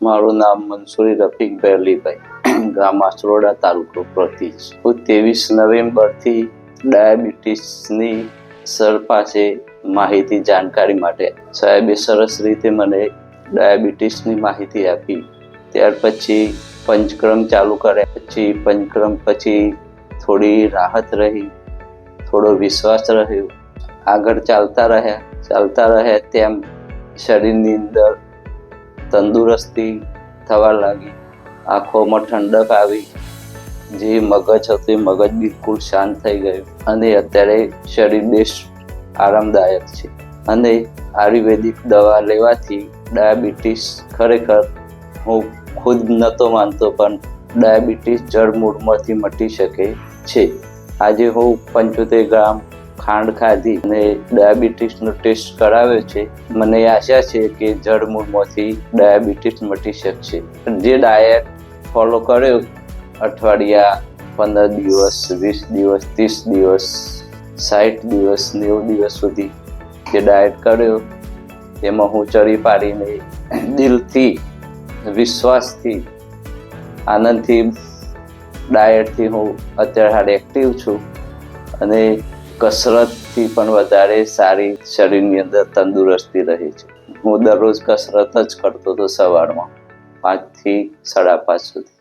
મારું નામ મંસૂરી રફીકભાઈ અલીભાઈ, ગામ આસરોડા, તાલુકો પ્રતિજ. હું 23 નવેમ્બરથી ડાયાબિટીસની સર પાસે માહિતી જાણકારી માટે સાહેબે સરસ રીતે મને ડાયાબિટીસની માહિતી આપી. ત્યાર પછી પંચક્રમ ચાલુ કર્યા. પંચક્રમ પછી થોડી રાહત રહી, થોડો વિશ્વાસ રહ્યો. આગળ ચાલતા રહ્યા તેમ શરીરની અંદર તંદુરસ્તી થવા લાગી, આંખોમાં ઠંડક આવી, જે મગજ હતું એ મગજ બિલકુલ શાંત થઈ ગયું અને અત્યારે શરીર બેસ્ટ આરામદાયક છે. અને આયુર્વેદિક દવા લેવાથી ડાયાબિટીસ ખરેખર હું ખુદ નહોતો માનતો, પણ ડાયાબિટીસ જડમૂળમાંથી મટી શકે છે. આજે હું 75 ગ્રામ ખાંડ ખાધી અને ડાયાબિટીસનો ટેસ્ટ કરાવ્યો છે. મને આશા છે કે જડમૂળમાંથી ડાયાબિટીસ મટી શકશે. જે ડાયટ ફોલો કર્યો, અઠવાડિયા 15 દિવસ, 20 દિવસ, 30 દિવસ, 60 દિવસ, 90 દિવસ સુધી જે ડાયટ કર્યો, તેમાં હું ચડી પાડીને દિલથી, વિશ્વાસથી, આનંદથી ડાયટથી હું અત્યારે હાલ એક્ટિવ છું અને કસરતથી પણ વધારે સારી શરીરની અંદર તંદુરસ્તી રહે છે. હું દરરોજ કસરત જ કરતો હતો સવારમાં 5 થી 5:30 સુધી.